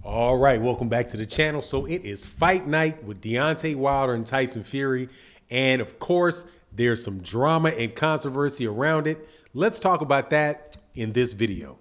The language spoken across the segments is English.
All right, welcome back to the channel. So it is fight night with Deontay Wilder and Tyson Fury. And of course, there's some drama and controversy around it. Let's talk about that in this video.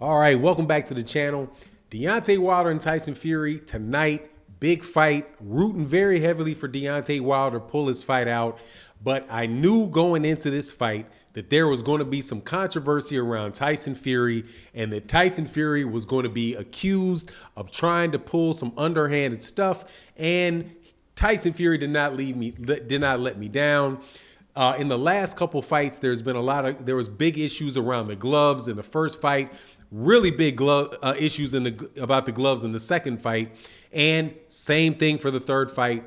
All right, welcome back to the channel. Deontay Wilder and Tyson Fury tonight. Big fight, rooting very heavily for Deontay Wilder to pull his fight out. But I knew going into this fight that there was going to be some controversy around Tyson Fury and that Tyson Fury was going to be accused of trying to pull some underhanded stuff. And Tyson Fury did not let me down. In the last couple fights, there was big issues around the gloves in the first fight. Really big issues about the gloves in the second fight, and same thing for the third fight.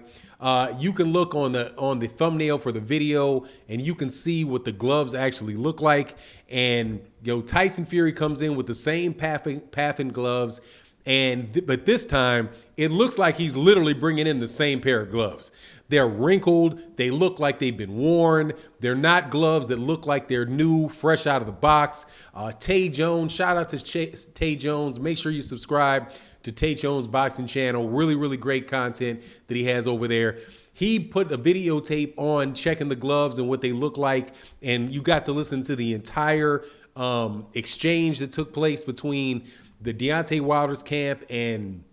You can look on the thumbnail for the video, and you can see what the gloves actually look like. And Tyson Fury comes in with the same Paffin gloves, but this time it looks like he's literally bringing in the same pair of gloves. They're wrinkled. They look like they've been worn. They're not gloves that look like they're new, fresh out of the box. Tay Jones, shout out to Tay Jones. Make sure you subscribe to Tay Jones Boxing Channel. Really, really great content that he has over there. He put a videotape on checking the gloves and what they look like, and you got to listen to the entire exchange that took place between the Deontay Wilder's camp and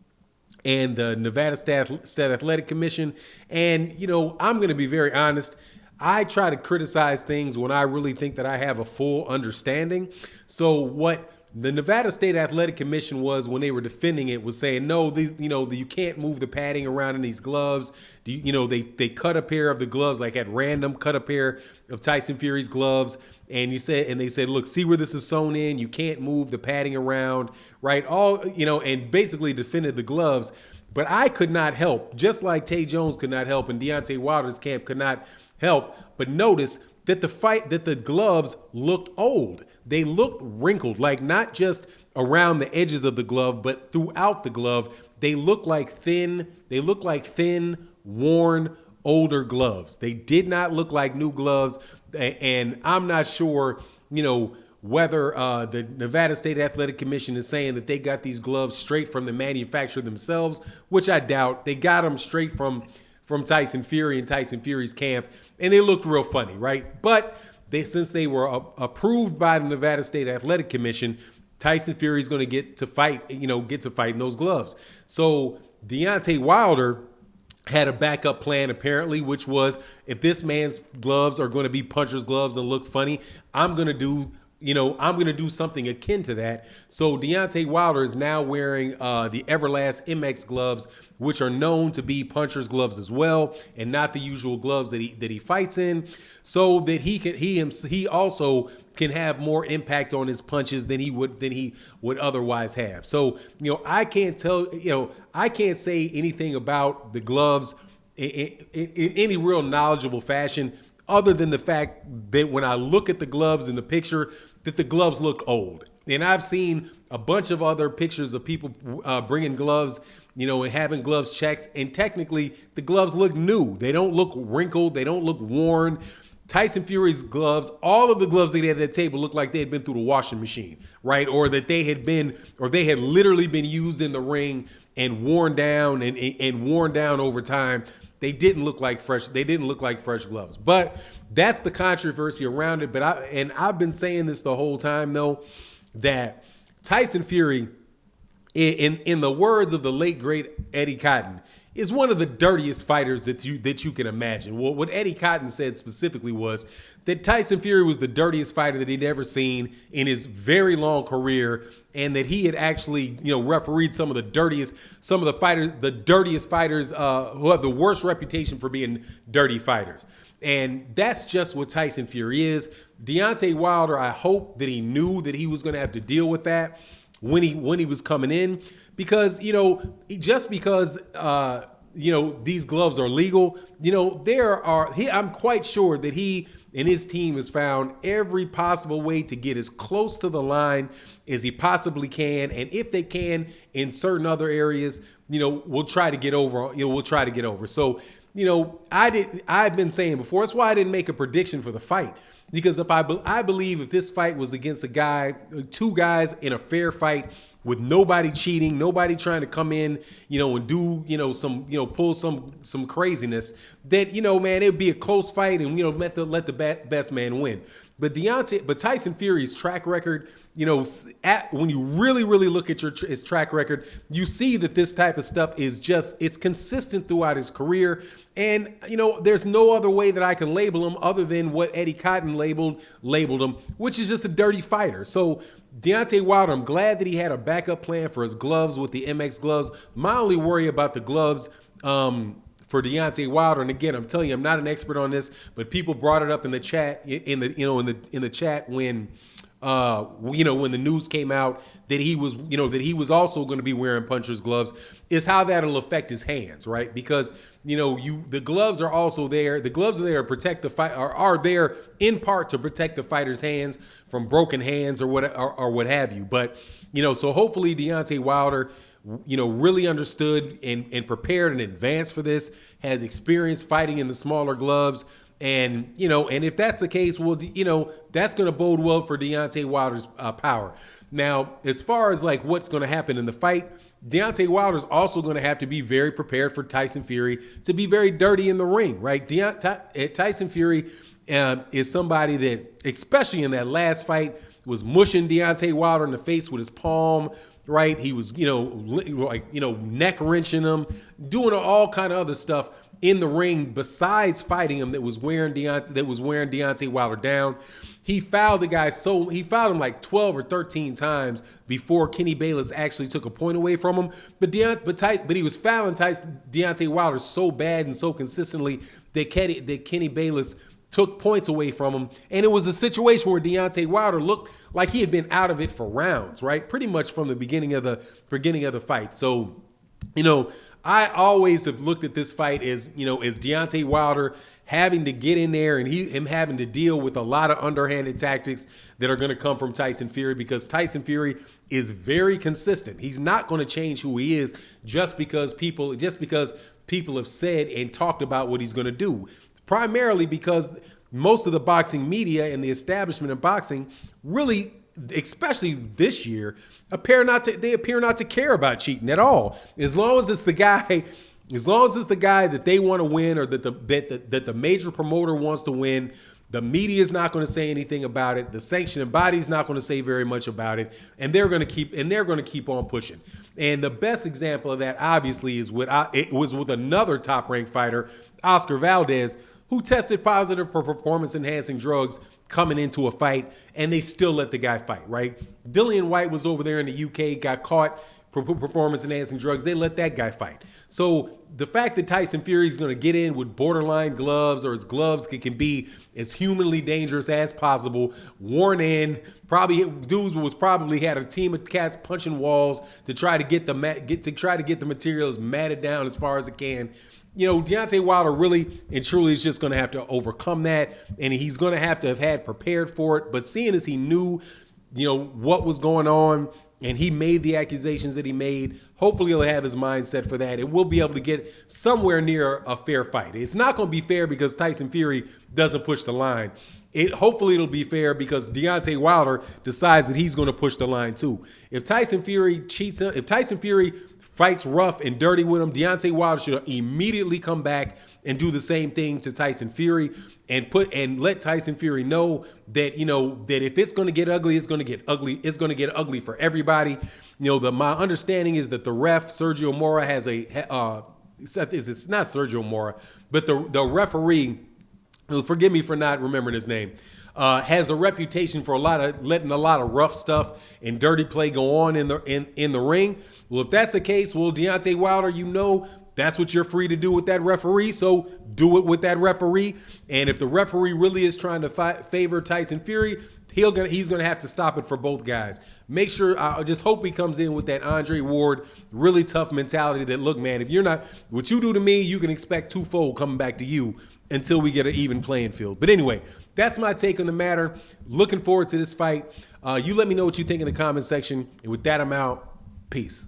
the Nevada State Athletic Commission. And, I'm going to be very honest. I try to criticize things when I really think that I have a full understanding. So what the Nevada State Athletic Commission was, when they were defending it, was saying, no, these, you can't move the padding around in these gloves. They cut a pair of the gloves, like at random, cut a pair of Tyson Fury's gloves. And they said, look, see where this is sewn in. You can't move the padding around, right? And basically defended the gloves. But I could not help, just like Tay Jones could not help and Deontay Wilder's camp could not help, but notice that the gloves looked old. They looked wrinkled, like not just around the edges of the glove, but throughout the glove. They look like thin, worn, older gloves. They did not look like new gloves. And I'm not sure, whether the Nevada State Athletic Commission is saying that they got these gloves straight from the manufacturer themselves, which I doubt. They got them straight from Tyson Fury and Tyson Fury's camp, and they looked real funny, right? But since they were approved by the Nevada State Athletic Commission, Tyson Fury is going to get to fight in those gloves. So Deontay Wilder had a backup plan, apparently, which was, if this man's gloves are going to be puncher's gloves and look funny, I'm going to do something akin to that. So Deontay Wilder is now wearing the Everlast MX gloves, which are known to be puncher's gloves as well, and not the usual gloves that he fights in, so that he also can have more impact on his punches than he would otherwise have. So I can't say anything about the gloves in any real knowledgeable fashion, other than the fact that when I look at the gloves in the picture, that the gloves look old. And I've seen a bunch of other pictures of people bringing gloves, and having gloves checked, and technically the gloves look new. They don't look wrinkled. They don't look worn. Tyson Fury's gloves, all of the gloves they had at that table looked like they had been through the washing machine, right? Or that they had literally been used in the ring and worn down and worn down over time. They didn't look like fresh. They didn't look like fresh gloves. But that's the controversy around it. But I've been saying this the whole time, though, that Tyson Fury, in the words of the late great Eddie Cotton, is one of the dirtiest fighters that you can imagine. Well, what Eddie Cotton said specifically was that Tyson Fury was the dirtiest fighter that he'd ever seen in his very long career, and that he had actually, refereed some of the dirtiest fighters who have the worst reputation for being dirty fighters. And that's just what Tyson Fury is. Deontay Wilder, I hope that he knew that he was going to have to deal with that when he was coming in, because just because these gloves are legal, I'm quite sure that he and his team has found every possible way to get as close to the line as he possibly can, and if they can in certain other areas, we'll try to get over. So I've been saying before, that's why I didn't make a prediction for the fight. Because if I believe if this fight was against two guys in a fair fight with nobody cheating, nobody trying to come in, and do, pull some craziness, that, man, it'd be a close fight and, let the best man win. But Tyson Fury's track record, when you really, really look at his track record, you see that this type of stuff it's consistent throughout his career. And, there's no other way that I can label him other than what Eddie Cotton labeled him, which is just a dirty fighter. So Deontay Wilder, I'm glad that he had a backup plan for his gloves with the MX gloves. My only worry about the gloves, for Deontay Wilder, and again, I'm telling you, I'm not an expert on this, but people brought it up in the chat, in the chat when the news came out that he was also going to be wearing puncher's gloves, is how that'll affect his hands, right? Because the gloves are also there. The gloves are there to protect the fight, are there in part to protect the fighter's hands from broken hands or what have you. But so hopefully Deontay Wilder, really understood and prepared in advance for this, has experience fighting in the smaller gloves. And, and if that's the case, well, that's going to bode well for Deontay Wilder's power. Now, as far as like what's going to happen in the fight, Deontay Wilder's also going to have to be very prepared for Tyson Fury to be very dirty in the ring, right? Tyson Fury is somebody that, especially in that last fight, was mushing Deontay Wilder in the face with his palm, right? He was, neck wrenching him, doing all kind of other stuff in the ring besides fighting him that was wearing Deontay Wilder down. He fouled the guy he fouled him like 12 or 13 times before Kenny Bayless actually took a point away from him. But he was fouling Deontay Wilder so bad and so consistently that Kenny Bayless took points away from him. And it was a situation where Deontay Wilder looked like he had been out of it for rounds, right? Pretty much from the beginning of the fight. So, I always have looked at this fight as Deontay Wilder having to get in there and him having to deal with a lot of underhanded tactics that are going to come from Tyson Fury, because Tyson Fury is very consistent. He's not going to change who he is just because people have said and talked about what he's going to do. Primarily because most of the boxing media and the establishment of boxing really, especially this year, appear not to care about cheating at all. As long as it's the guy that they want to win, or that the major promoter wants to win, the media is not going to say anything about it. The sanctioning body is not going to say very much about it, and they're going to keep on pushing. And the best example of that, obviously, it was with another top-ranked fighter, Oscar Valdez, who tested positive for performance-enhancing drugs coming into a fight, and they still let the guy fight, right? Dillian White was over there in the UK, got caught for performance-enhancing drugs. They let that guy fight. So the fact that Tyson Fury is going to get in with borderline gloves, or his gloves can be as humanly dangerous as possible, worn in, dudes was probably had a team of cats punching walls to try to get the materials matted down as far as it can. Deontay Wilder really and truly is just going to have to overcome that, and he's going to have had prepared for it. But seeing as he knew, what was going on, and he made the accusations that he made, hopefully he'll have his mind set for that, and we'll be able to get somewhere near a fair fight. It's not going to be fair because Tyson Fury doesn't push the line. Hopefully it'll be fair because Deontay Wilder decides that he's going to push the line too. If Tyson Fury fights rough and dirty with him, Deontay Wilder should immediately come back and do the same thing to Tyson Fury, and let Tyson Fury know that that if it's going to get ugly, it's going to get ugly. It's going to get ugly for everybody. My understanding is that the ref Sergio Mora has it's not Sergio Mora, but the referee, forgive me for not remembering his name, has a reputation for letting a lot of rough stuff and dirty play go on in the ring. Well, if that's the case, Deontay Wilder, that's what you're free to do with that referee, so do it with that referee. And if the referee really is trying to favor Tyson Fury, he's going to have to stop it for both guys. Make sure, I just hope he comes in with that Andre Ward really tough mentality that, look, man, if you're not, what you do to me, you can expect twofold coming back to you until we get an even playing field. But anyway, that's my take on the matter. Looking forward to this fight. You let me know what you think in the comment section. And with that, I'm out. Peace.